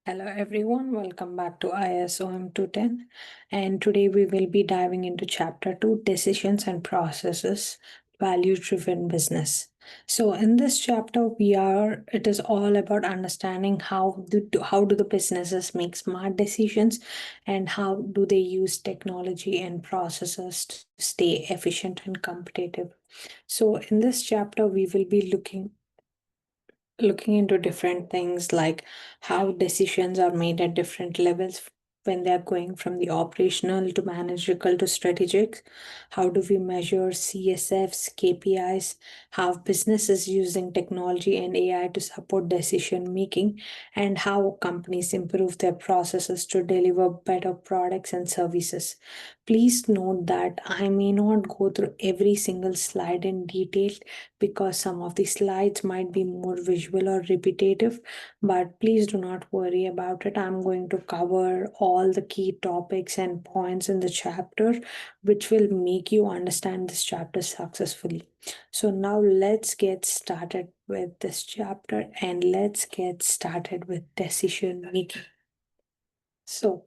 Hello everyone, welcome back to ISOM 210, and today we will be diving into chapter 2, decisions and processes, value driven business. So in this chapter it is all about understanding how do the businesses make smart decisions and how do they use technology and processes to stay efficient and competitive. So in this chapter we will be looking into different things like how decisions are made at different levels when they're going from the operational to managerial to strategic. How do we measure CSFs, KPIs, how businesses using technology and AI to support decision making, and how companies improve their processes to deliver better products and services. Please note that I may not go through every single slide in detail because some of the slides might be more visual or repetitive, but please do not worry about it. I'm going to cover all the key topics and points in the chapter, which will make you understand this chapter successfully. So, now let's get started with this chapter and let's get started with decision making. So,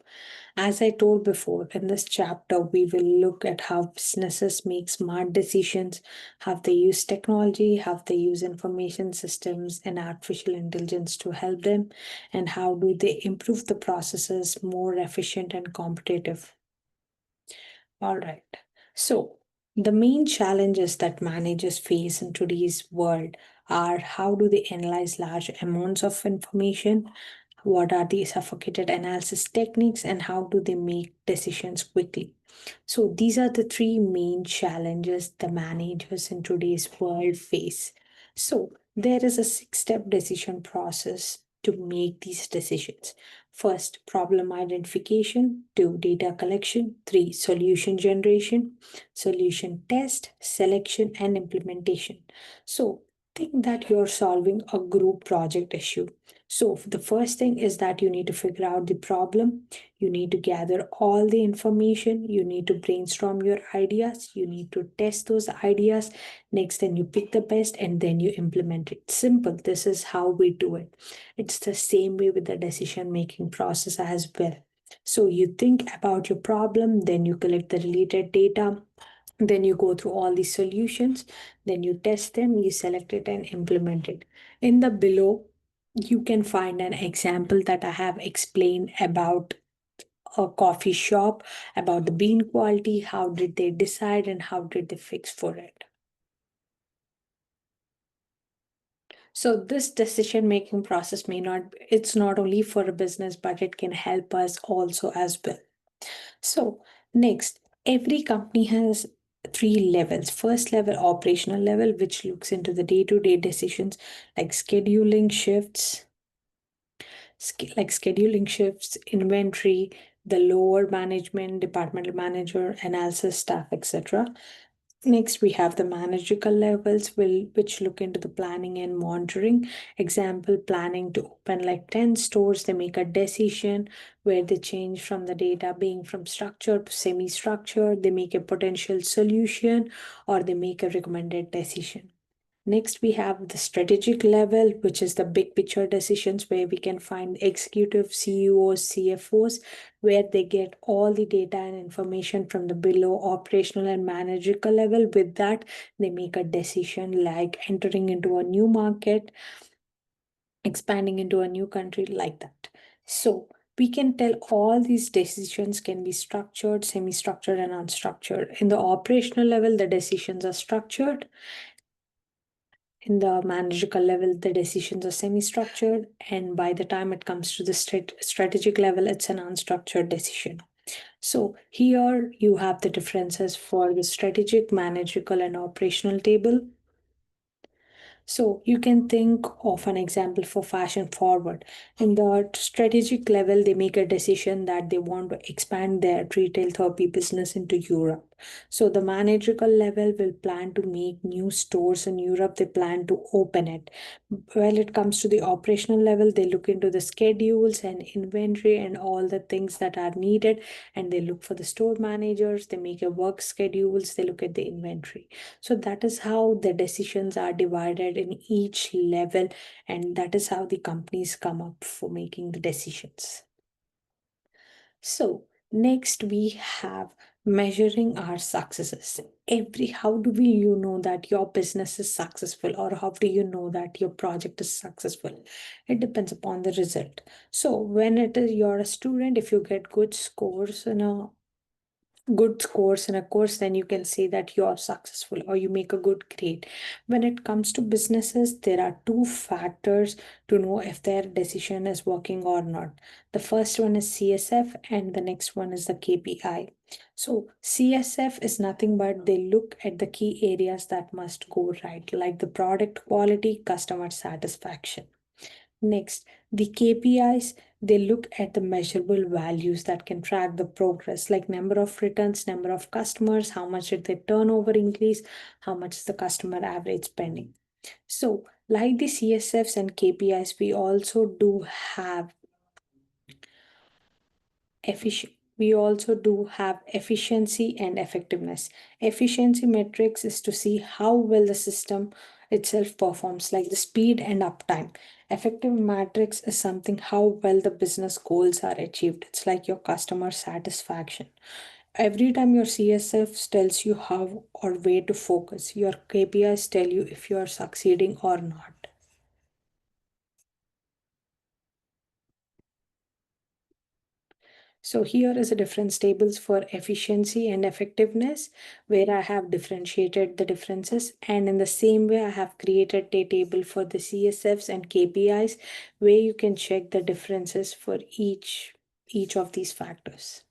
as I told before, in this chapter, we will look at how businesses make smart decisions, how they use technology, how they use information systems and artificial intelligence to help them, and how do they improve the processes more efficient and competitive. All right. So, the main challenges that managers face in today's world are how do they analyze large amounts of information? What are the suffocated analysis techniques and how do they make decisions quickly? So, these are the three main challenges the managers in today's world face. So, there is a six-step decision process to make these decisions. First, problem identification. Two, data collection. Three, solution generation. Solution test, selection, and implementation. So, think that you're solving a group project issue. So, the first thing is that you need to figure out the problem. You need to gather all the information. You need to brainstorm your ideas. You need to test those ideas. Next, then you pick the best and then you implement it. Simple. This is how we do it. It's the same way with the decision making process as well. So, you think about your problem, then you collect the related data, then you go through all the solutions, then you test them, you select it and implement it. In the below, you can find an example that I have explained about a coffee shop, about the bean quality, how did they decide and how did they fix for it. So this decision making process it's not only for a business, but it can help us also as well. So next, every company has three levels. First level, operational level, which looks into the day-to-day decisions like scheduling shifts, inventory, the lower management, departmental manager, analysis staff, etc. Next, we have the managerial levels, which look into the planning and monitoring. Example, planning to open like 10 stores, they make a decision where they change from the data being from structured to semi-structured, they make a potential solution, or they make a recommended decision. Next, we have the strategic level, which is the big picture decisions where we can find executive CEOs, CFOs, where they get all the data and information from the below operational and managerial level. With that, they make a decision like entering into a new market, expanding into a new country, like that. So, we can tell all these decisions can be structured, semi-structured, and unstructured. In the operational level, the decisions are structured. In the managerial level, the decisions are semi-structured, and by the time it comes to the strategic level, it's an unstructured decision. So here you have the differences for the strategic, managerial, and operational table. So you can think of an example for fashion forward. In the strategic level, they make a decision that they want to expand their retail therapy business into Europe. So the managerial level will plan to make new stores in Europe, they plan to open it. When it comes to the operational level, they look into the schedules and inventory and all the things that are needed, and they look for the store managers, they make a work schedules, they look at the inventory. So that is how the decisions are divided in each level, and that is how the companies come up for making the decisions. So next we have measuring our successes. How do you know that your business is successful, or how do you know that your project is successful? It depends upon the result. So when it is you're a student, if you get good scores in a course, then you can say that you are successful or you make a good grade. When it comes to businesses, there are two factors to know if their decision is working or not. The first one is CSF, and the next one is the KPI. So CSF is nothing but they look at the key areas that must go right, like the product quality, customer satisfaction. Next, the KPIs, they look at the measurable values that can track the progress, like number of returns, number of customers, how much did their turnover increase, how much is the customer average spending. So, like the CSFs and KPIs, we also do have efficiency and effectiveness. Efficiency metrics is to see how well the system itself performs, like the speed and uptime. Effective matrix is something how well the business goals are achieved. It's like your customer satisfaction. Every time your CSF tells you how or where to focus, your KPIs tell you if you are succeeding or not. So here is a difference tables for efficiency and effectiveness, where I have differentiated the differences. And in the same way, I have created a table for the CSFs and KPIs, where you can check the differences for each of these factors.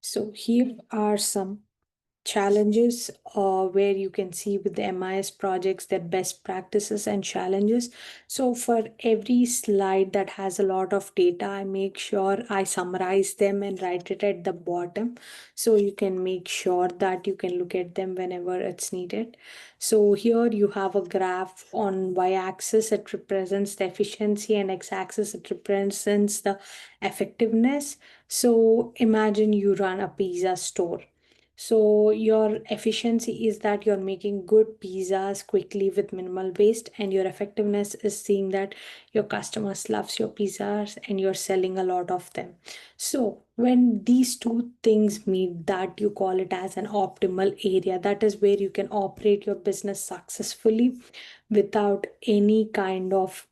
So here are some challenges where you can see with the MIS projects their best practices and challenges. So for every slide that has a lot of data, I make sure I summarize them and write it at the bottom, so you can make sure that you can look at them whenever it's needed. So here you have a graph. On y-axis it represents the efficiency, and x-axis it represents the effectiveness. So imagine you run a pizza store. So your efficiency is that you're making good pizzas quickly with minimal waste, and your effectiveness is seeing that your customers loves your pizzas and you're selling a lot of them. So when these two things meet, that you call it as an optimal area. That is where you can operate your business successfully without any kind of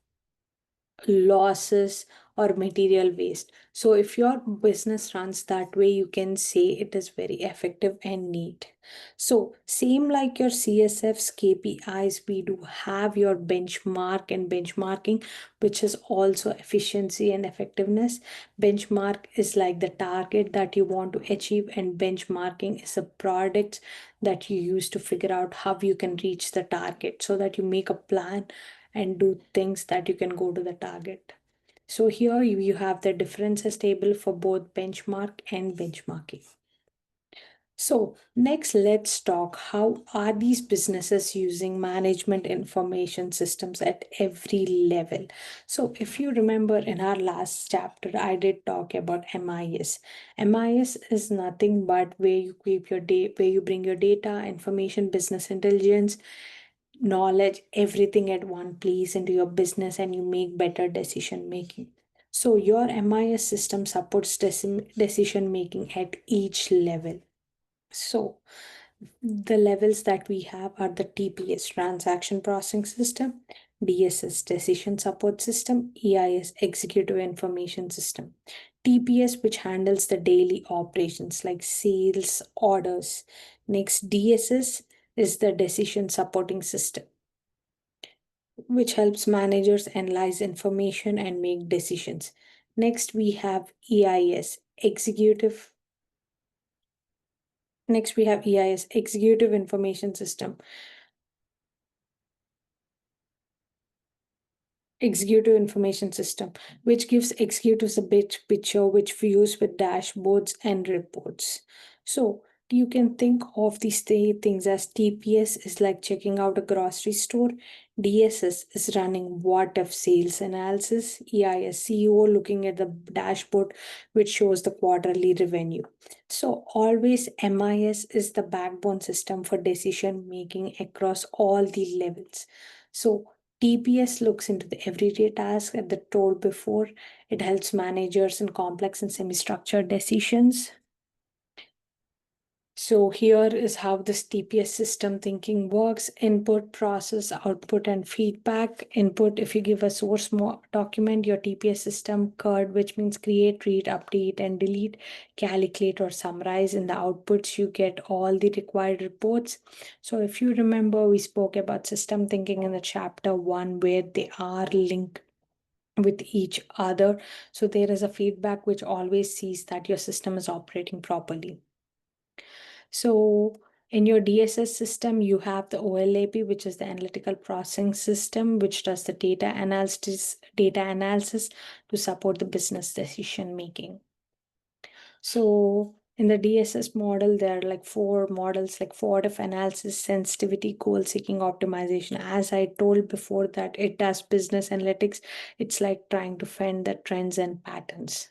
losses or material waste. So if your business runs that way, you can say it is very effective and neat. So same like your CSFs, KPIs, we do have your benchmark and benchmarking, which is also efficiency and effectiveness. Benchmark is like the target that you want to achieve, and benchmarking is a product that you use to figure out how you can reach the target, so that you make a plan and do things that you can go to the target. So here you have the differences table for both benchmark and benchmarking. So next, let's talk how are these businesses using management information systems at every level. So if you remember in our last chapter, I did talk about MIS. MIS is nothing but where you keep your data, where you bring your data, information, business intelligence, knowledge, everything at one place into your business, and you make better decision making. So your MIS system supports decision making at each level. So the levels that we have are the TPS, transaction processing system, DSS, decision support system, EIS, executive information system. TPS, which handles the daily operations like sales, orders. Next, DSS is the decision supporting system, which helps managers analyze information and make decisions. Next, we have EIS, executive. Next, we have EIS, executive information system. executive information system, which gives executives a big picture which views with dashboards and reports. So you can think of these three things as TPS is like checking out a grocery store, DSS is running what if sales analysis, EIS CEO looking at the dashboard which shows the quarterly revenue. So always MIS is the backbone system for decision making across all the levels. So TPS looks into the everyday task at the told before. It helps managers in complex and semi-structured decisions. So here is how this TPS system thinking works: input, process, output, and feedback. Input, if you give a source document, your TPS system CURD, which means create, read, update, and delete, calculate, or summarize. In the outputs, you get all the required reports. So if you remember, we spoke about system thinking in the chapter 1 where they are linked with each other. So there is a feedback which always sees that your system is operating properly. So in your DSS system, you have the OLAP, which is the analytical processing system, which does the data analysis to support the business decision making. So in the DSS model, there are like 4 models, like what if analysis, sensitivity, goal seeking, optimization. As I told before that it does business analytics, it's like trying to find the trends and patterns.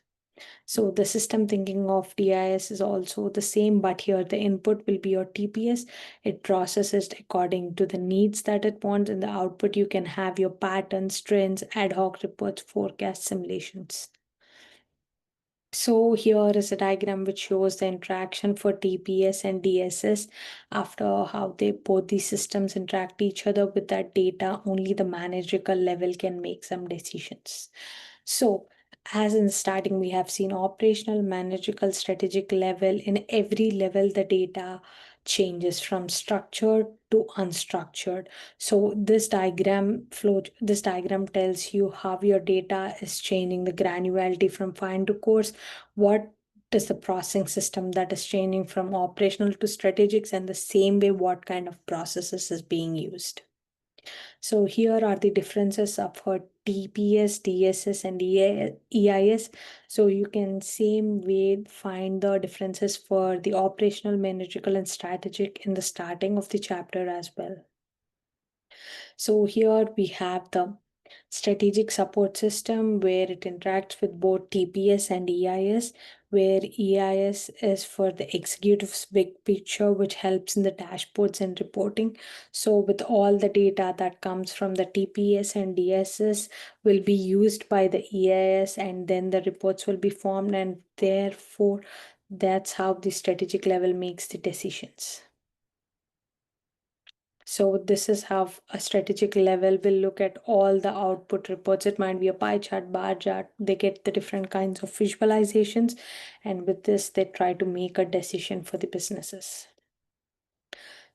So the system thinking of DIS is also the same, but here the input will be your TPS. It processes according to the needs that it wants. In the output, you can have your patterns, trends, ad hoc reports, forecast simulations. So here is a diagram which shows the interaction for TPS and DSS. After how they both these systems interact each other with that data, only the managerial level can make some decisions. So as in starting, we have seen operational, managerial, strategic level. In every level, the data changes from structured to unstructured. So this diagram tells you how your data is changing, the granularity from fine to coarse, what is the processing system that is changing from operational to strategics, and the same way what kind of processes is being used. So here are the differences of her TPS, DSS, and EIS. So you can same way find the differences for the operational, managerial, and strategic in the starting of the chapter as well. So here we have the strategic support system where it interacts with both TPS and EIS, where EIS is for the executive's big picture, which helps in the dashboards and reporting. So with all the data that comes from the TPS and DSS will be used by the EIS, and then the reports will be formed, and therefore that's how the strategic level makes the decisions. So this is how a strategic level will look at all the output reports. It might be a pie chart, bar chart. They get the different kinds of visualizations. And with this, they try to make a decision for the businesses.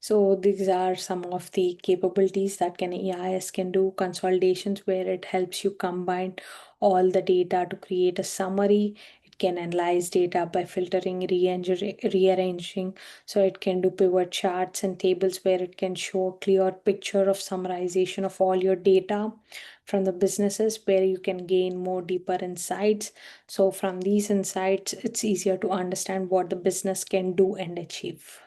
So these are some of the capabilities that EIS can do. Consolidations, where it helps you combine all the data to create a summary. It can analyze data by filtering, rearranging. So it can do pivot charts and tables where it can show a clear picture of summarization of all your data from the businesses, where you can gain more deeper insights. So from these insights, it's easier to understand what the business can do and achieve.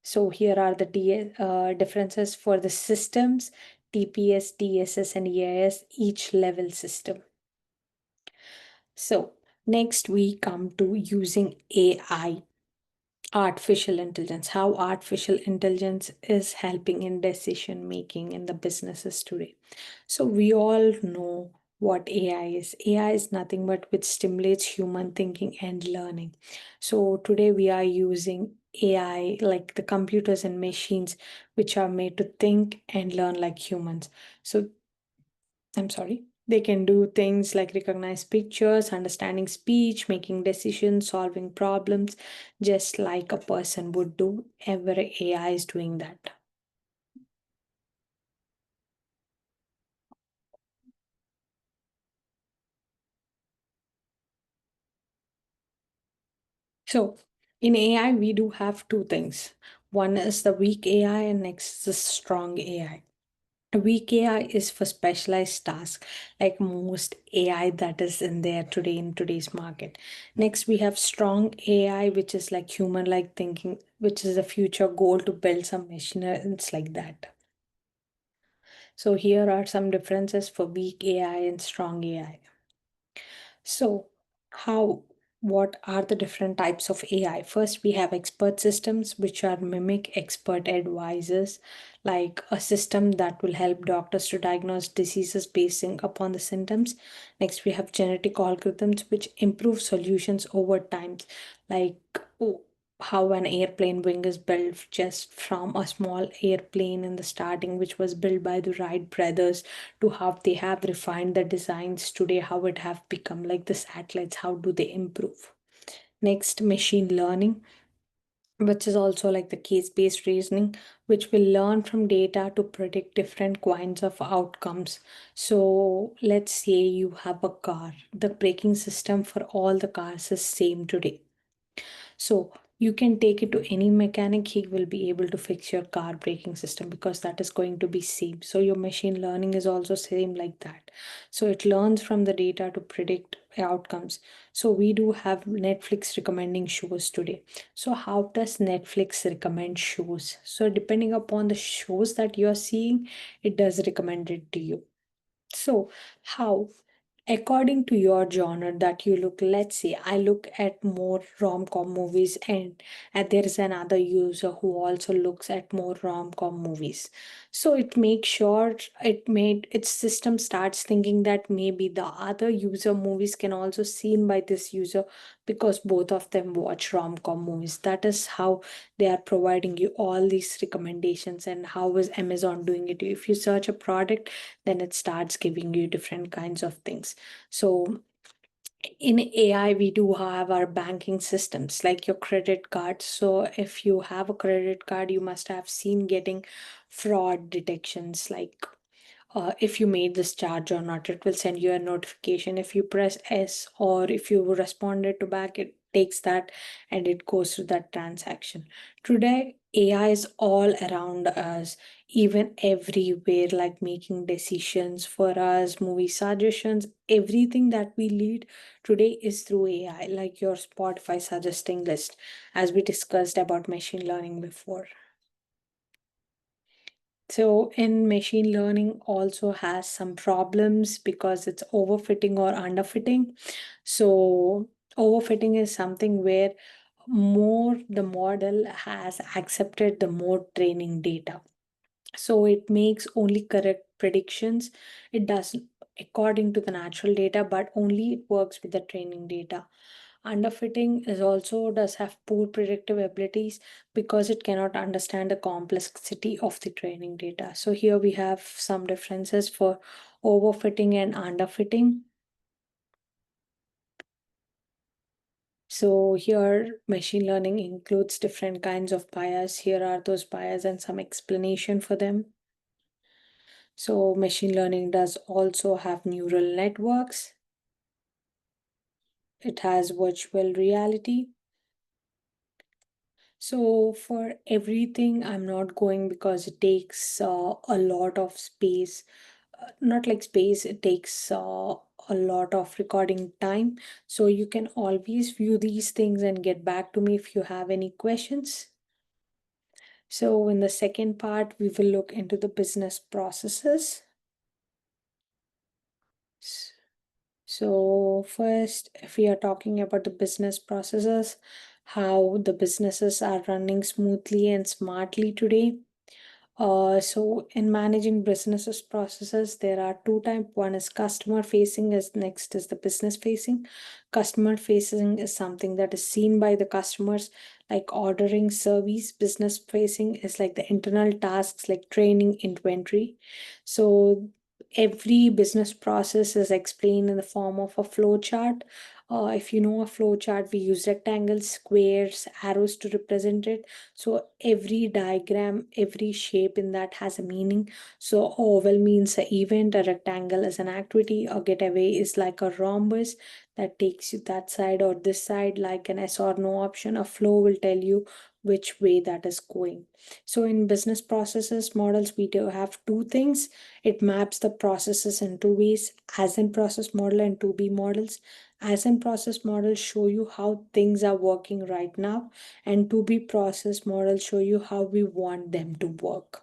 So here are the differences for the systems: TPS, DSS, and EIS, each level system. So next we come to using AI, artificial intelligence, how artificial intelligence is helping in decision making in the businesses today. So we all know what AI is. AI is nothing but which stimulates human thinking and learning. So today we are using AI, like the computers and machines which are made to think and learn like humans. So I'm sorry. They can do things like recognize pictures, understanding speech, making decisions, solving problems, just like a person would do. Every AI is doing that. So in AI, we do have two things. One is the weak AI, and next is the strong AI. Weak AI is for specialized tasks, like most AI that is in there today in today's market. Next, we have strong AI, which is like human-like thinking, which is a future goal to build some machines like that. So here are some differences for weak AI and strong AI. So, how what are the different types of AI? First, we have expert systems, which are mimic expert advisors, like a system that will help doctors to diagnose diseases basing upon the symptoms. Next, we have genetic algorithms, which improve solutions over time, like oh, how an airplane wing is built just from a small airplane in the starting, which was built by the Wright brothers, to how they have refined the designs today, how it have become like the satellites, how do they improve. Next, machine learning, which is also like the case-based reasoning, which will learn from data to predict different kinds of outcomes. So let's say you have a car, the braking system for all the cars is same today. So you can take it to any mechanic, he will be able to fix your car braking system because that is going to be same. So your machine learning is also same like that. So it learns from the data to predict outcomes. So we do have Netflix recommending shows today. So how does Netflix recommend shows? So depending upon the shows that you're seeing, it does recommend it to you. So how according to your genre that you look, let's say I look at more rom-com movies, and there is another user who also looks at more rom-com movies. So it makes sure it made its system starts thinking that maybe the other user movies can also seen by this user because both of them watch rom-com movies. That is how they are providing you all these recommendations. And how is Amazon doing it? If you search a product, then it starts giving you different kinds of things. So in AI, we do have our banking systems like your credit card. So if you have a credit card, you must have seen getting fraud detections, like if you made this charge or not, it will send you a notification. If you press S or if you responded to back, it takes that and it goes to that transaction. Today, AI is all around us, even everywhere, like making decisions for us, movie suggestions, everything that we lead today is through AI, like your Spotify suggesting list, as we discussed about machine learning before. So in machine learning also has some problems because it's overfitting or underfitting. So overfitting is something where more the model has accepted the more training data. So it makes only correct predictions. It does according to the natural data, but only it works with the training data. Underfitting is also does have poor predictive abilities because it cannot understand the complexity of the training data. So here we have some differences for overfitting and underfitting. So here machine learning includes different kinds of bias. Here are those bias and some explanation for them. So machine learning does also have neural networks. It has virtual reality. So for everything, I'm not going because it takes a lot of space. Not like space, it takes a lot of recording time. So you can always view these things and get back to me if you have any questions. So in the second part, we will look into the business processes. So first, if we are talking about the business processes, how the businesses are running smoothly and smartly today. So in managing businesses processes, there are two types. One is customer facing, as next is the business facing. Customer facing is something that is seen by the customers, like ordering service. Business facing is like the internal tasks like training, inventory. So every business process is explained in the form of a flow chart. If you know a flow chart, we use rectangles, squares, arrows to represent it. So every diagram, every shape in that has a meaning. So oval means an event, a rectangle is an activity, a getaway is like a rhombus that takes you that side or this side, like an yes or no option. A flow will tell you which way that is going. So in business processes models, we do have two things. It maps the processes in two ways: as in process model and to be models. As in process models show you how things are working right now, and to be process models show you how we want them to work,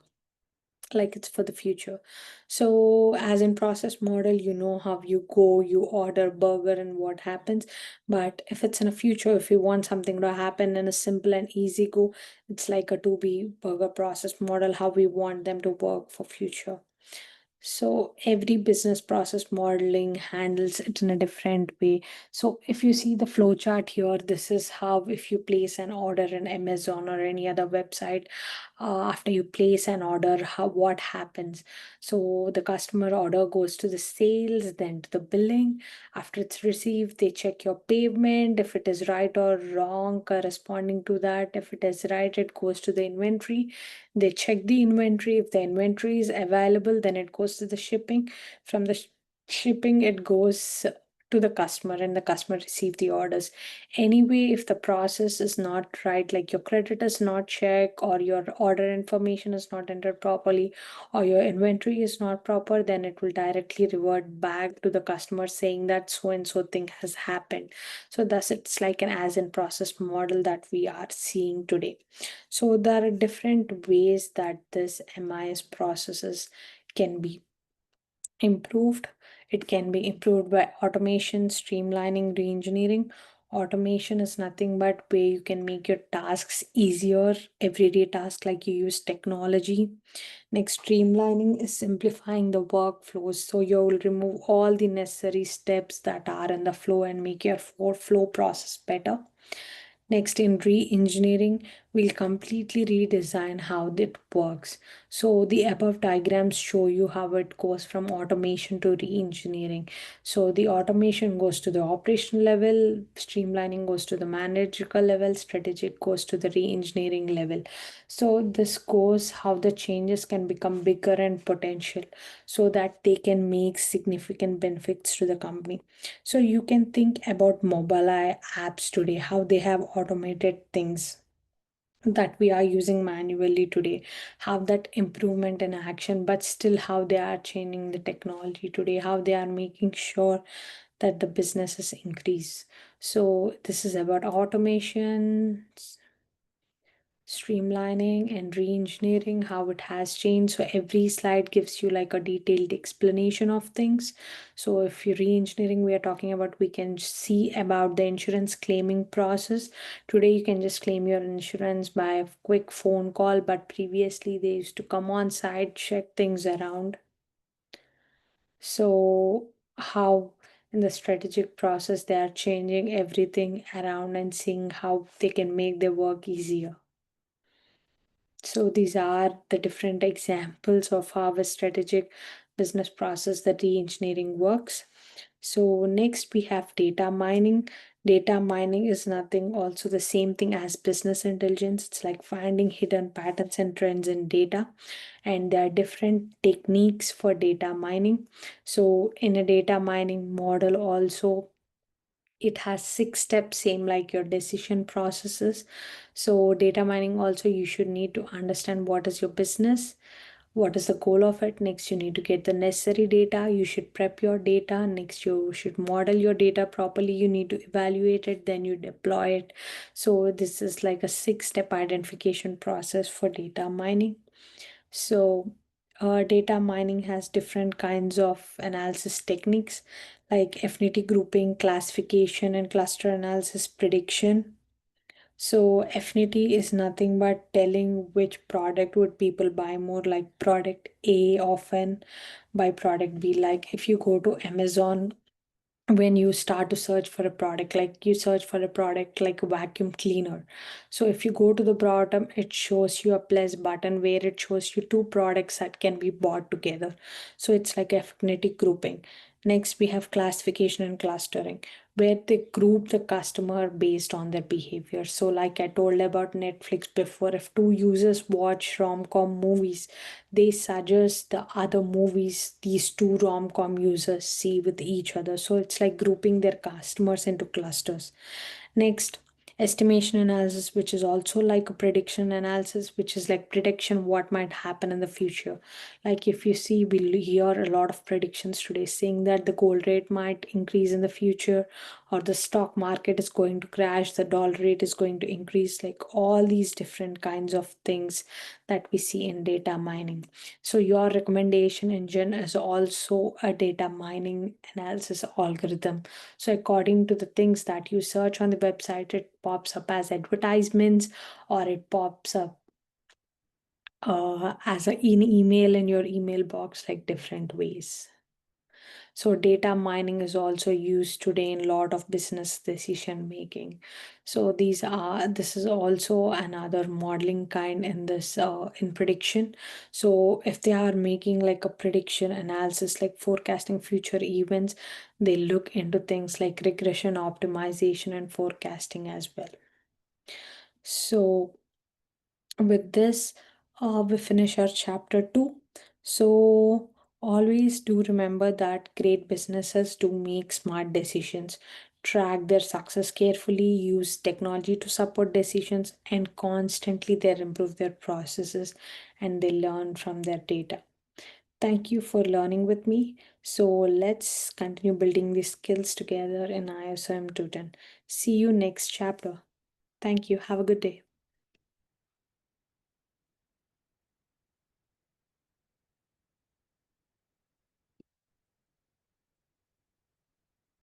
like it's for the future. So as in process model, you know how you go, you order burger and what happens. But if it's in a future, if you want something to happen in a simple and easy go, it's like a to be burger process model, how we want them to work for future. So every business process modeling handles it in a different way. So if you see the flow chart here, this is how, if you place an order in Amazon or any other website, after you place an order, how what happens. So the customer order goes to the sales, then to the billing. After it's received, they check your payment, if it is right or wrong corresponding to that. If it is right, it goes to the inventory. They check the inventory. If the inventory is available, then it goes to the shipping. From the shipping, it goes to the customer, and the customer receive the orders. Anyway, if the process is not right, like your credit is not checked, or your order information is not entered properly, or your inventory is not proper, then it will directly revert back to the customer saying that so and so thing has happened. So thus it's like an as in process model that we are seeing today. So there are different ways that this MIS processes can be improved. It can be improved by automation, streamlining, reengineering. Automation is nothing but where you can make your tasks easier, everyday tasks, like you use technology. Next, streamlining is simplifying the workflows. So you will remove all the necessary steps that are in the flow and make your flow process better. Next, in re-engineering, we'll completely redesign how it works. So the above diagrams show you how it goes from automation to re-engineering. So the automation goes to the operational level, streamlining goes to the managerial level, strategic goes to the re-engineering level. So this goes how the changes can become bigger and potential, so that they can make significant benefits to the company. So you can think about mobile apps today, how they have automated things that we are using manually today, have that improvement in action, but still how they are changing the technology today, how they are making sure that the businesses increase. So this is about automation, streamlining, and re-engineering, how it has changed. So every slide gives you like a detailed explanation of things. So if you're re-engineering, we are talking about, we can see about the insurance claiming process. Today you can just claim your insurance by a quick phone call, but previously they used to come on site, check things around. So how in the strategic process they are changing everything around and seeing how they can make their work easier. So these are the different examples of how a strategic business process, that re-engineering works. So next we have data mining. Data mining is nothing also the same thing as business intelligence. It's like finding hidden patterns and trends in data. And there are different techniques for data mining. So in a data mining model also, it has 6 steps, same like your decision processes. So data mining also, you should need to understand what is your business, what is the goal of it. Next, you need to get the necessary data, you should prep your data. Next, you should model your data properly, you need to evaluate it, then you deploy it. So this is like a 6-step identification process for data mining. So data mining has different kinds of analysis techniques, like affinity grouping, classification, and cluster analysis prediction. So affinity is nothing but telling which product would people buy more, like product A often by product B. Like if you go to Amazon, when you start to search for a product, like you search for a product like a vacuum cleaner, so if you go to the bottom, it shows you a plus button where it shows you two products that can be bought together. So it's like affinity grouping. Next, we have classification and clustering, where they group the customer based on their behavior. So like I told about Netflix before, if two users watch rom-com movies, they suggest the other movies these two rom-com users see with each other. So it's like grouping their customers into clusters. Next, estimation analysis, which is also like a prediction analysis, which is like prediction what might happen in the future. Like if you see, we hear a lot of predictions today saying that the gold rate might increase in the future, or the stock market is going to crash, the dollar rate is going to increase, like all these different kinds of things that we see in data mining. So your recommendation engine is also a data mining analysis algorithm. So according to the things that you search on the website, it pops up as advertisements, or it pops up as an email in your email box, like different ways. So data mining is also used today in a lot of business decision making. So this is also another modeling kind in this in prediction. So if they are making like a prediction analysis, like forecasting future events, they look into things like regression optimization and forecasting as well. So with this, we finish our chapter 2. So always do remember that great businesses do make smart decisions, track their success carefully, use technology to support decisions, and constantly they improve their processes and they learn from their data. Thank you for learning with me. So let's continue building these skills together in ISOM 210. See you next chapter. Thank you. Have a good day.